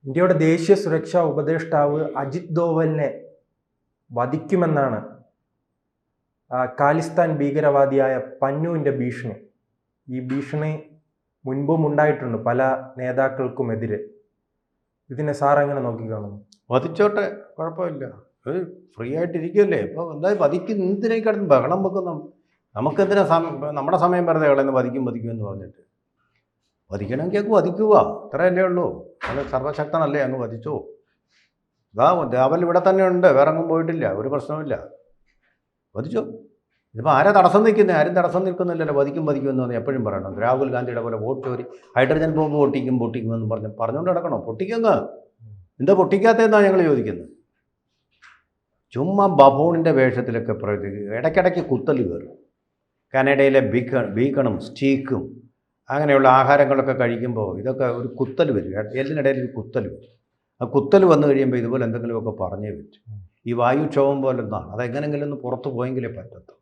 ഇന്ത്യയുടെ ദേശീയ സുരക്ഷാ ഉപദേഷ്ടാവ് അജിത് ദോവലിനെ വധിക്കുമെന്നാണ് ഖാലിസ്ഥാൻ ഭീകരവാദിയായ പന്നുവിൻ്റെ ഭീഷണി. ഈ ഭീഷണി മുൻപും ഉണ്ടായിട്ടുണ്ട് പല നേതാക്കൾക്കുമെതിരെ. ഇതിനെ സാർ എങ്ങനെ നോക്കിക്കാണുന്നു? വധിച്ചോട്ടെ, കുഴപ്പമില്ല. അത് ഫ്രീ ആയിട്ടിരിക്കുമല്ലേ. ഇപ്പോൾ എന്തായാലും വധിക്കും, എന്തിനേ കിടന്ന് ബഹളം വെക്കുന്ന നമുക്കെന്തിനാ നമ്മുടെ സമയം വെറുതെ കളയുന്നു വധിക്കും എന്ന് പറഞ്ഞിട്ട്. വധിക്കണമെങ്കിൽ അങ്ങ് വധിക്കുക, അത്രയല്ലേ ഉള്ളൂ. അത് സർവശക്തനല്ലേ, അങ്ങ് വധിച്ചോ. അവൻ ഇവിടെ തന്നെ ഉണ്ട്, വേറെ അങ്ങും പോയിട്ടില്ല, ഒരു പ്രശ്നമില്ല, വധിച്ചോ. ഇതിപ്പോൾ ആരാ തടസ്സം നിൽക്കുന്നത്? ആരും തടസ്സം നിൽക്കുന്നില്ലല്ലോ. വധിക്കും എന്ന് പറഞ്ഞാൽ എപ്പോഴും പറയണം. രാഹുൽ ഗാന്ധിയുടെ പോലെ വോട്ട് ചോരി, ഹൈഡ്രജൻ ബോംബ് പൊട്ടിക്കുമെന്ന് പറഞ്ഞുകൊണ്ട് നടക്കണോ? പൊട്ടിക്കുന്ന എന്താ പൊട്ടിക്കാത്തതെന്നാണ് ഞങ്ങൾ ചോദിക്കുന്നത്. ചുമ്മാ ബഫൂണിൻ്റെ വേഷത്തിലൊക്കെ ഇടയ്ക്കിടയ്ക്ക് കുത്തൽ കയറും. കാനഡയിലെ ബീക്കണും സ്റ്റീക്കും അങ്ങനെയുള്ള ആഹാരങ്ങളൊക്കെ കഴിക്കുമ്പോൾ ഇതൊക്കെ ഒരു കുത്തൽ വരും, എല്ലിനിടയിൽ ഒരു കുത്തൽ വരും. ആ കുത്തൽ വന്നു കഴിയുമ്പോൾ ഇതുപോലെ എന്തെങ്കിലുമൊക്കെ പറഞ്ഞേ പറ്റും. ഈ വായുക്ഷോഭം പോലെ ഒന്നാണ്. അതെങ്ങനെങ്കിലും ഒന്ന് പുറത്ത് പോയെങ്കിലേ പറ്റത്തുള്ളൂ.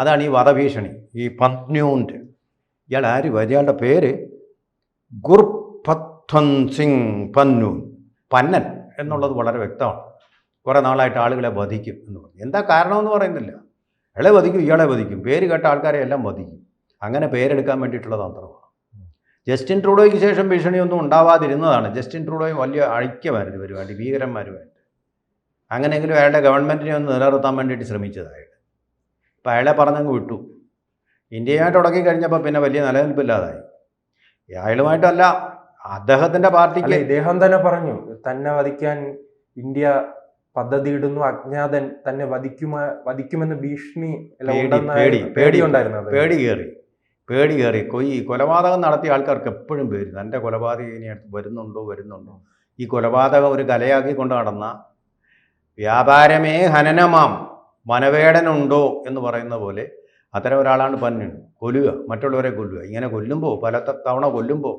അതാണ് ഈ വധഭീഷണി. ഈ പന്ന്യൂൻ്റെ ഇയാൾ ആര്? ഇയാളുടെ പേര് ഗുർപത്വൻ സിംഗ് പന്നൂൻ. പന്നൻ എന്നുള്ളത് വളരെ വ്യക്തമാണ്. കുറേ നാളായിട്ട് ആളുകളെ വധിക്കും എന്ന് പറഞ്ഞു. എന്താ കാരണമെന്ന് പറയുന്നില്ല. ഇയാളെ വധിക്കും, ഇയാളെ വധിക്കും, പേര് കേട്ട ആൾക്കാരെ എല്ലാം വധിക്കും. അങ്ങനെ പേരെടുക്കാൻ വേണ്ടിയിട്ടുള്ള തന്ത്രമാണ്. ജസ്റ്റിൻ ട്രൂഡോയ്ക്ക് ശേഷം ഭീഷണിയൊന്നും ഉണ്ടാവാതിരുന്നതാണ്. ജസ്റ്റിൻ ട്രൂഡോയും വലിയ ഐക്യമായിരുന്നു പരിപാടി, ഭീകരന്മാരുമായിട്ട്. അങ്ങനെയെങ്കിലും അയാളുടെ ഗവൺമെൻറ്റിനെ ഒന്ന് നിലനിർത്താൻ വേണ്ടിയിട്ട് ശ്രമിച്ചതായിട്ട്. അപ്പോൾ അയാളെ പറഞ്ഞങ്ങ് വിട്ടു. ഇന്ത്യയുമായിട്ട് തുടങ്ങി കഴിഞ്ഞപ്പോൾ പിന്നെ വലിയ നിലനിൽപ്പില്ലാതായി. അയാളുമായിട്ടല്ല, അദ്ദേഹത്തിൻ്റെ പാർട്ടിക്ക്. ഇദ്ദേഹം തന്നെ പറഞ്ഞു തന്നെ വധിക്കാൻ ഇന്ത്യ പദ്ധതിയിടുന്നു, അജ്ഞാതൻ തന്നെ വധിക്കുമെന്ന് ഭീഷണി പേടി കയറി കൊലപാതകം നടത്തിയ ആൾക്കാർക്ക് എപ്പോഴും പേര്. തൻ്റെ കൊലപാതകം ഇനി വരുന്നുണ്ടോ. ഈ കൊലപാതകം ഒരു കലയാക്കി കൊണ്ട് നടന്ന വ്യാപാരമേ ഹനനമാം, മനവേടനുണ്ടോ എന്ന് പറയുന്ന പോലെ അത്തരം ഒരാളാണ് പന്നു. കൊല്ലുക, മറ്റുള്ളവരെ കൊല്ലുക. ഇങ്ങനെ കൊല്ലുമ്പോൾ, പല തവണ കൊല്ലുമ്പോൾ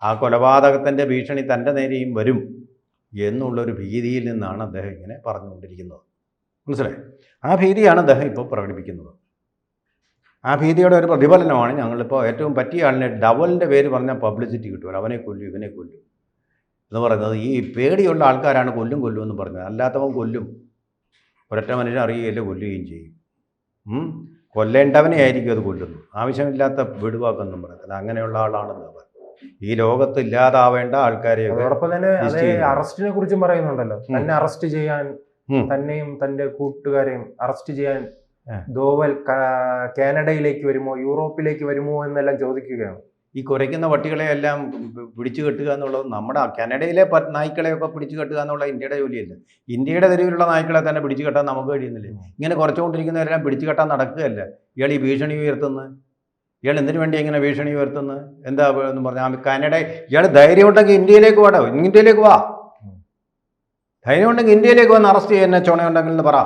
ആ കൊലപാതകത്തിൻ്റെ ഭീഷണി തൻ്റെ നേരെയും വരും എന്നുള്ളൊരു ഭീതിയിൽ നിന്നാണ് അദ്ദേഹം ഇങ്ങനെ പറഞ്ഞുകൊണ്ടിരിക്കുന്നത്. മനസ്സിലായി? ആ ഭീതിയാണ് അദ്ദേഹം ഇപ്പോൾ പ്രകടിപ്പിക്കുന്നത്. ആ ഭീതിയുടെ ഒരു പ്രതിഫലനമാണ് ഞങ്ങളിപ്പോൾ ഏറ്റവും പറ്റിയ ആളിനെ ഡവലിൻ്റെ പേര് പറഞ്ഞാൽ പബ്ലിസിറ്റി കിട്ടുമല്ലോ. അവനെ കൊല്ലും, ഇവനെ കൊല്ലും എന്ന് പറയുന്നത്. ഈ പേടിയുള്ള ആൾക്കാരാണ് കൊല്ലും എന്ന് പറഞ്ഞത്. അല്ലാത്തവൻ കൊല്ലും, ഒരൊറ്റ മനുഷ്യൻ അറിയുകയില്ല, കൊല്ലുകയും ചെയ്യും. കൊല്ലേണ്ടവനെ ആയിരിക്കും അത് കൊല്ലുന്നു. ആവശ്യമില്ലാത്ത വിടുവാക്കൊന്നും പറയത്തില്ല. അങ്ങനെയുള്ള ആളാണെന്ന് അവർ. ഈ ലോകത്ത് ഇല്ലാതാവേണ്ട ആൾക്കാരെ. അതോടൊപ്പം തന്നെ അറസ്റ്റിനെ കുറിച്ചും പറയുന്നുണ്ടല്ലോ. തന്നെ അറസ്റ്റ് ചെയ്യാൻ, തന്നെയും തന്റെ കൂട്ടുകാരെയും അറസ്റ്റ് ചെയ്യാൻ ദോവൽ കാനഡയിലേക്ക് വരുമോ, യൂറോപ്പിലേക്ക് വരുമോ എന്നെല്ലാം ചോദിക്കുകയാണ്. ഈ കുരയ്ക്കുന്ന പട്ടികളെയെല്ലാം പിടിച്ചു കെട്ടുക എന്നുള്ളത് നമ്മുടെ കാനഡയിലെ നായ്ക്കളെയൊക്കെ പിടിച്ചു കെട്ടുക എന്നുള്ള ഇന്ത്യയുടെ ജോലിയല്ല. ഇന്ത്യയുടെ തെരുവിലുള്ള നായ്ക്കളെ തന്നെ പിടിച്ചു കെട്ടാൻ നമുക്ക് കഴിയുന്നില്ലേ? ഇങ്ങനെ കുറച്ചുകൊണ്ടിരിക്കുന്നവരെല്ലാം പിടിച്ചു കെട്ടാൻ നടക്കുകയല്ല. ഇയാൾ ഈ ഭീഷണി ഉയർത്തുന്നത്. ഇയാൾ എന്തിനു വേണ്ടി ഇങ്ങനെ ഭീഷണി ഉയർത്തുന്നത്? എന്താ എന്ന് പറഞ്ഞാൽ കാനഡ, ഇയാൾ ധൈര്യമുണ്ടെങ്കിൽ ഇന്ത്യയിലേക്ക് വാടോ, ഇന്ത്യയിലേക്ക് വാ. ധൈര്യമുണ്ടെങ്കിൽ ഇന്ത്യയിലേക്ക് വന്ന് അറസ്റ്റ് ചെയ്യുന്ന ചുണയുണ്ടെങ്കിൽ എന്ന് പറ.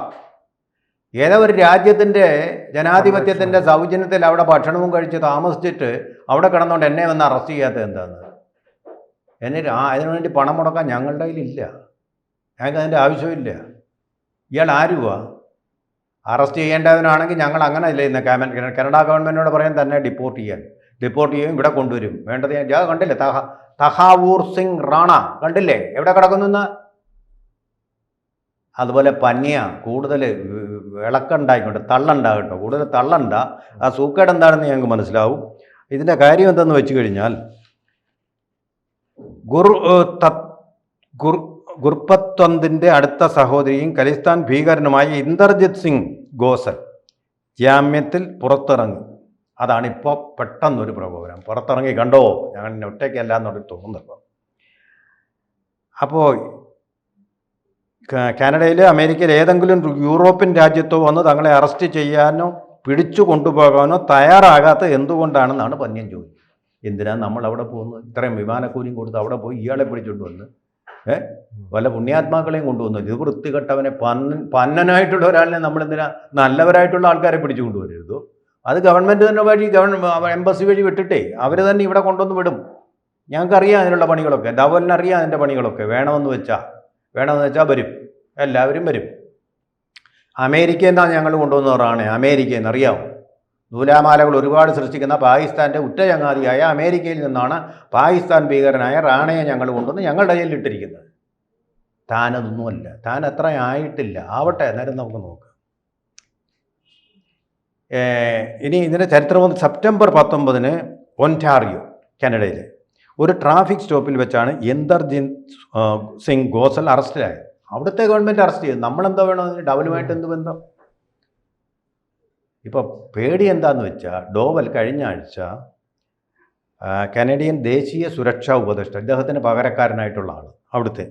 ഏതോ ഒരു രാജ്യത്തിൻ്റെ ജനാധിപത്യത്തിൻ്റെ സൗജന്യത്തിൽ അവിടെ ഭക്ഷണവും കഴിച്ച് താമസിച്ചിട്ട് അവിടെ കിടന്നുകൊണ്ട് എന്നെ വന്ന് അറസ്റ്റ് ചെയ്യാത്തത് എന്താണെന്ന്? അതിനുവേണ്ടി പണം മുടക്കാൻ ഞങ്ങളുടെ കയ്യിലില്ല. ഞങ്ങൾക്ക് അതിൻ്റെ ആവശ്യമില്ല. ഇയാൾ ആരുവാ? അറസ്റ്റ് ചെയ്യേണ്ടവനാണെങ്കിൽ ഞങ്ങൾ അങ്ങനെ ഇല്ല. ഇന്ന് കാനഡ ഗവൺമെൻറ്റിനോട് പറയാൻ തന്നെ ഡിപ്പോർട്ട് ചെയ്യും, ഇവിടെ കൊണ്ടുവരും. വേണ്ടത് ഞാൻ കണ്ടില്ലേ, തഹാവൂർ സിംഗ് റാണ കണ്ടില്ലേ എവിടെ കിടക്കുന്നെന്ന്? അതുപോലെ പന്നിയ കൂടുതൽ ഇളക്കുണ്ടായിക്കോട്ടെ, തള്ളണ്ടാകട്ടോ, കൂടുതൽ തള്ളണ്ട. ആ സൂക്കേട് എന്താണെന്ന് ഞങ്ങൾക്ക് മനസ്സിലാവും. ഇതിൻ്റെ കാര്യം എന്തെന്ന് വെച്ച് കഴിഞ്ഞാൽ, ഗുർപത്വന്തിൻ്റെ അടുത്ത സഹോദരിയും ഖലിസ്ഥാൻ ഭീകരനുമായ ഇന്ദർജിത് സിംഗ് ഗോസൽ ജാമ്യത്തിൽ പുറത്തിറങ്ങി. അതാണിപ്പോൾ പെട്ടെന്നൊരു പ്രകോപനം. പുറത്തിറങ്ങി കണ്ടോ, ഞങ്ങൾ ഒറ്റയ്ക്കല്ല എന്നൊരു തോന്നുന്നു. അപ്പോൾ കാനഡയിൽ, അമേരിക്കയിൽ ഏതെങ്കിലും യൂറോപ്യൻ രാജ്യത്തോ വന്ന് തങ്ങളെ അറസ്റ്റ് ചെയ്യാനോ പിടിച്ചു കൊണ്ടുപോകാനോ തയ്യാറാകാത്ത എന്തുകൊണ്ടാണെന്നാണ് പന്ന്യൻ ചോദിച്ചത്. എന്തിനാണ് നമ്മൾ അവിടെ പോകുന്നത്? ഇത്രയും വിമാനക്കൂലിയും കൊടുത്ത് അവിടെ പോയി ഇയാളെ പിടിച്ചുകൊണ്ട് വന്ന് വല്ല പുണ്യാത്മാക്കളെയും കൊണ്ടുവന്നു. ഇത് വൃത്തികെട്ടവനെ പന്നനായിട്ടുള്ള ഒരാളിനെ നമ്മളെന്തിനാ നല്ലവരായിട്ടുള്ള ആൾക്കാരെ പിടിച്ചു കൊണ്ടുവരരുതോ? അത് ഗവൺമെൻറ് തന്നെ വഴി, എംബസി വഴി വിട്ടിട്ടേ അവർ തന്നെ ഇവിടെ കൊണ്ടുവന്ന് വിടും. ഞങ്ങൾക്കറിയാം അതിനുള്ള പണികളൊക്കെ, ധവലിനറിയാം അതിൻ്റെ പണികളൊക്കെ. വേണമെന്ന് വെച്ചാൽ വരും, എല്ലാവരും വരും. അമേരിക്കയിൽ നിന്നാണ് ഞങ്ങൾ കൊണ്ടുവന്നവരാണ്. അമേരിക്കയിൽ നിന്ന് അറിയാമോ? നൂലാമാലകൾ ഒരുപാട് സൃഷ്ടിക്കുന്ന പാകിസ്ഥാൻ്റെ ഉറ്റ ചങ്ങാതിയായ അമേരിക്കയിൽ നിന്നാണ് പാകിസ്ഥാൻ ഭീകരനായ റാണയെ ഞങ്ങൾ കൊണ്ടുവന്ന് ഞങ്ങളുടെ കയ്യിലിട്ടിരിക്കുന്നത്. താനതൊന്നുമല്ല, താൻ അത്ര ആയിട്ടില്ല, ആവട്ടെ, അന്നേരം നമുക്ക് നോക്കാം. ഇനി ഇതിൻ്റെ ചരിത്രം. സെപ്റ്റംബർ 19 ഒൻറ്റാറിയോ, കാനഡയിൽ ഒരു ട്രാഫിക് സ്റ്റോപ്പിൽ വെച്ചാണ് യന്തർജിത് സിംഗ് ഗോസൽ അറസ്റ്റിലായത്. അവിടുത്തെ ഗവൺമെൻറ് അറസ്റ്റ് ചെയ്തു. നമ്മളെന്താ വേണം അതിന്? ഡബലുമായിട്ട് എന്ത് ബന്ധം? ഇപ്പോൾ പേടി എന്താണെന്ന് വെച്ചാൽ, ഡോവൽ കഴിഞ്ഞ ആഴ്ച കനേഡിയൻ ദേശീയ സുരക്ഷാ ഉപദേഷ്ടാ, ഇദ്ദേഹത്തിന് പകരക്കാരനായിട്ടുള്ള ആൾ, അവിടുത്തെ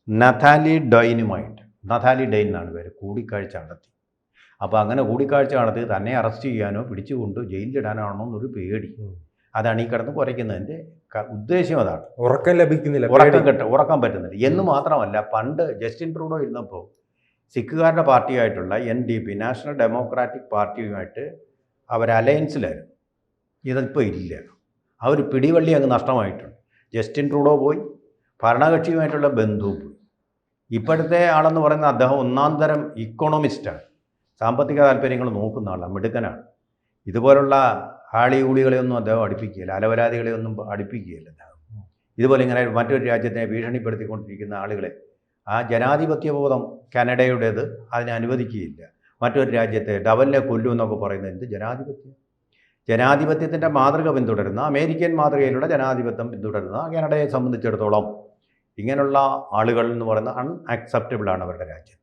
നഥാലി ഡെയ്ൻ എന്നാണ് പേര്, കൂടിക്കാഴ്ച നടത്തി. അപ്പോൾ അങ്ങനെ കൂടിക്കാഴ്ച നടത്തി തന്നെ അറസ്റ്റ് ചെയ്യാനോ പിടിച്ചുകൊണ്ട് ജയിലിലിടാനാണോ എന്നൊരു പേടി. അതാണ് ഈ കിടന്ന് കുറയ്ക്കുന്നതിൻ്റെ ഉദ്ദേശം. അതാണ് ഉറക്കം ലഭിക്കുന്നില്ല, ഉറക്കാൻ പറ്റുന്നില്ല എന്ന് മാത്രമല്ല, പണ്ട് ജസ്റ്റിൻ ട്രൂഡോ ഇരുന്നപ്പോൾ സിഖുകാരുടെ പാർട്ടിയായിട്ടുള്ള NDP, നാഷണൽ ഡെമോക്രാറ്റിക് പാർട്ടിയുമായിട്ട് അവർ അലയൻസിലായിരുന്നു. ഇതിപ്പോൾ ഇല്ല. അവർ പിടിവള്ളി അങ്ങ് നഷ്ടമായിട്ടുണ്ട്. ജസ്റ്റിൻ ട്രൂഡോ പോയി, ഭരണകക്ഷിയുമായിട്ടുള്ള ബന്ധു പോയി. ഇപ്പോഴത്തെ ആളെന്ന് പറയുന്നത് അദ്ദേഹം ഒന്നാം തരം ഇക്കോണമിസ്റ്റാണ്, സാമ്പത്തിക താല്പര്യങ്ങൾ നോക്കുന്ന ആളാണ്, മിടുക്കനാണ്. ഇതുപോലുള്ള ആളിയൂളികളെയൊന്നും അദ്ദേഹം അടുപ്പിക്കുകയില്ല, അലവരാതികളെയൊന്നും അടുപ്പിക്കുകയില്ല അദ്ദേഹം. ഇതുപോലെ ഇങ്ങനെ മറ്റൊരു രാജ്യത്തെ ഭീഷണിപ്പെടുത്തിക്കൊണ്ടിരിക്കുന്ന ആളുകളെ, ആ ജനാധിപത്യബോധം കാനഡയുടേത് അതിനെ അനുവദിക്കുകയില്ല. മറ്റൊരു രാജ്യത്തെ ഡവലിനെ കൊല്ലൂ എന്നൊക്കെ പറയുന്നത് എന്ത് ജനാധിപത്യം? ജനാധിപത്യത്തിൻ്റെ മാതൃക പിന്തുടരുന്ന, അമേരിക്കൻ മാതൃകയിലുള്ള ജനാധിപത്യം പിന്തുടരുന്ന കാനഡയെ സംബന്ധിച്ചിടത്തോളം ഇങ്ങനെയുള്ള ആളുകൾ എന്ന് പറയുന്ന അൺഅക്സെപ്റ്റബിളാണ് അവരുടെ രാജ്യത്ത്.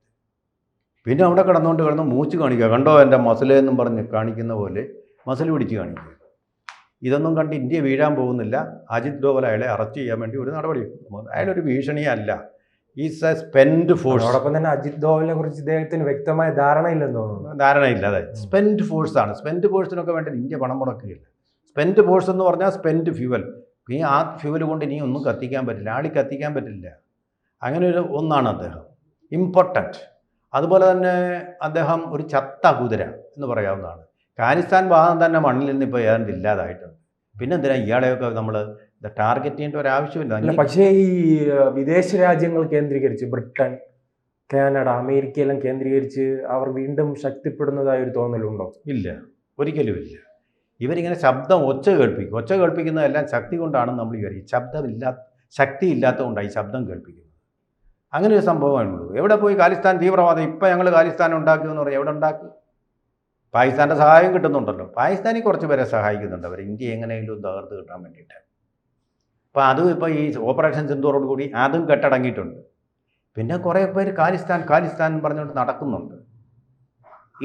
പിന്നെ അവിടെ കിടന്ന് മൂച്ച് കാണിക്കുക, കണ്ടോ എൻ്റെ മസിലെന്നും പറഞ്ഞ് കാണിക്കുന്ന പോലെ മസിൽ പിടിച്ച് കാണിക്കുക. ഇതൊന്നും കണ്ട് ഇന്ത്യ വീഴാൻ പോകുന്നില്ല. അജിത് ഡോവൽ അയാളെ അറസ്റ്റ് ചെയ്യാൻ വേണ്ടി ഒരു നടപടി, അയാളൊരു ഭീഷണിയല്ല, ഈസ് എ സ്പെൻഡ് ഫോഴ്സ്. അതോടൊപ്പം തന്നെ അജിത് ഡോവലിനെ കുറിച്ച് ഇദ്ദേഹത്തിന് വ്യക്തമായ ധാരണയില്ലെന്ന് തോന്നുന്നു. ധാരണയില്ല, അതെ, സ്പെൻഡ് ഫോഴ്സാണ്. സ്പെൻഡ് ഫോഴ്സിനൊക്കെ വേണ്ടി ഇന്ത്യ പണം മുടക്കുകയില്ല. സ്പെൻഡ് ഫോഴ്സ് എന്ന് പറഞ്ഞാൽ സ്പെൻഡ് ഫ്യൂവൽ. ഈ ആ ഫ്യൂവൽ കൊണ്ട് ഇനി ഒന്നും കത്തിക്കാൻ പറ്റില്ല, ആളി കത്തിക്കാൻ പറ്റില്ല. അങ്ങനെ ഒരു ഒന്നാണ് അദ്ദേഹം, ഇമ്പോർട്ടൻറ്റ്. അതുപോലെ തന്നെ അദ്ദേഹം ഒരു ചത്ത കുതിര എന്ന് പറയാവുന്നതാണ്. ഖാലിസ്ഥാൻ ഭാഗം തന്നെ മണ്ണിൽ നിന്ന് ഇപ്പോൾ ഏതാണ്ട് ഇല്ലാതായിട്ടുണ്ട്. പിന്നെ എന്തിനാ ഇയാളെയൊക്കെ നമ്മൾ ടാർഗറ്റ് ചെയ്യേണ്ട ഒരു ആവശ്യമില്ല. പക്ഷേ ഈ വിദേശ രാജ്യങ്ങൾ കേന്ദ്രീകരിച്ച്, ബ്രിട്ടൻ, കാനഡ, അമേരിക്കയെല്ലാം കേന്ദ്രീകരിച്ച് അവർ വീണ്ടും ശക്തിപ്പെടുന്നതായ ഒരു തോന്നലുണ്ടോ? ഇല്ല, ഒരിക്കലും ഇല്ല. ഇവരിങ്ങനെ ഒച്ച കേൾപ്പിക്കുന്നതെല്ലാം ശക്തി കൊണ്ടാണെന്ന് നമ്മൾ വിചാരിക്കും. ശക്തി ഇല്ലാത്തതുകൊണ്ടാണ് ഈ ശബ്ദം കേൾപ്പിക്കുന്നത്. അങ്ങനെ ഒരു സംഭവമാണുള്ളൂ. എവിടെ പോയി ഖാലിസ്ഥാൻ തീവ്രവാദം? ഇപ്പം ഞങ്ങൾ ഖാലിസ്ഥാൻ ഉണ്ടാക്കിയെന്ന് പറയും. എവിടെ ഉണ്ടാക്കി? പാകിസ്ഥാൻ്റെ സഹായം കിട്ടുന്നുണ്ടല്ലോ. പാകിസ്ഥാനിൽ കുറച്ച് പേരെ സഹായിക്കുന്നുണ്ട് അവർ, ഇന്ത്യ എങ്ങനെയെങ്കിലും തകർത്ത് കിട്ടാൻ വേണ്ടിയിട്ട്. അപ്പോൾ അതും ഇപ്പോൾ ഈ ഓപ്പറേഷൻ സിന്ദൂറോട് കൂടി അതും കെട്ടടങ്ങിയിട്ടുണ്ട്. പിന്നെ കുറേ പേര് ഖാലിസ്ഥാൻ എന്ന് പറഞ്ഞുകൊണ്ട് നടക്കുന്നുണ്ട്.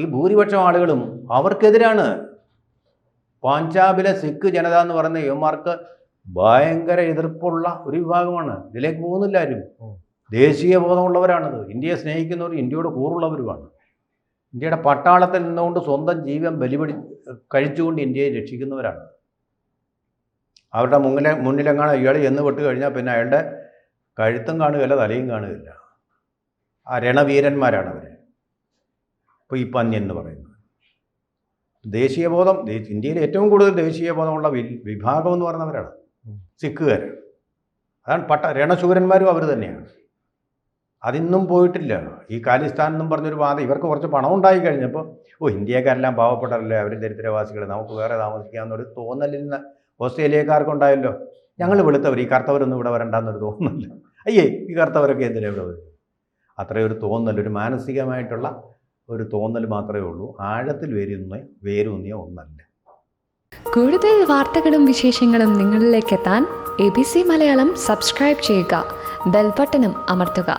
ഈ ഭൂരിപക്ഷം ആളുകളും അവർക്കെതിരാണ്. പഞ്ചാബിലെ സിഖ് ജനത എന്ന് പറയുന്ന യുവമാർക്ക് ഭയങ്കര എതിർപ്പുള്ള ഒരു വിഭാഗമാണ്. ഇതിലേക്ക് പോകുന്നില്ല ആരും. ദേശീയ ബോധമുള്ളവരാണിത്. ഇന്ത്യയെ സ്നേഹിക്കുന്നവർ, ഇന്ത്യയോട് കൂറുള്ളവരുമാണ്. ഇന്ത്യയുടെ പട്ടാളത്തിൽ നിന്നുകൊണ്ട് സ്വന്തം ജീവൻ കഴിച്ചുകൊണ്ട് ഇന്ത്യയെ രക്ഷിക്കുന്നവരാണ്. അവരുടെ മുന്നിലെങ്ങാണ് ഇയാൾ എന്ന് വിട്ട് കഴിഞ്ഞാൽ പിന്നെ അയാളുടെ കഴുത്തും കാണുകയില്ല, തലയും കാണുകയില്ല. ആ രണവീരന്മാരാണ് അവർ. ഇപ്പോൾ ഈ പന്യൻ എന്ന് പറയുന്നത് ദേശീയബോധം, ഇന്ത്യയിൽ ഏറ്റവും കൂടുതൽ ദേശീയബോധമുള്ള വിഭാഗം എന്ന് പറയുന്നവരാണ് സിഖുകാർ. അതാണ് രണശൂരന്മാരും അവർ തന്നെയാണ്. അതിന്നും പോയിട്ടില്ല. ഈ ഖാലിസ്ഥാൻ എന്നും പറഞ്ഞൊരു വാദം, ഇവർക്ക് കുറച്ച് പണം ഉണ്ടായി കഴിഞ്ഞപ്പോൾ ഇന്ത്യക്കാരെല്ലാം പാവപ്പെട്ടവരല്ലേ, അവർ ദരിദ്രവാസികൾ, നമുക്ക് വേറെ താമസിക്കാമെന്നൊരു തോന്നലിൽ നിന്ന് ഓസ്ട്രേലിയക്കാർക്കുണ്ടായല്ലോ. ഞങ്ങൾ വെളുത്തവർ, ഈ കറുത്തവരൊന്നും ഇവിടെ വരണ്ടെന്നൊരു തോന്നല്ല. അയ്യേ, ഈ കറുത്തവരൊക്കെ എന്തിനാണ് ഇവിടെ വരും? അത്രയൊരു തോന്നൽ, ഒരു മാനസികമായിട്ടുള്ള ഒരു തോന്നൽ മാത്രമേ ഉള്ളൂ. ആഴത്തിൽ വേരൂന്നിയ ഒന്നല്ല. കൂടുതൽ വാർത്തകളും വിശേഷങ്ങളും നിങ്ങളിലേക്ക് എത്താൻ ABC മലയാളം സബ്സ്ക്രൈബ് ചെയ്യുക, ബെൽ ബട്ടണും അമർത്തുക.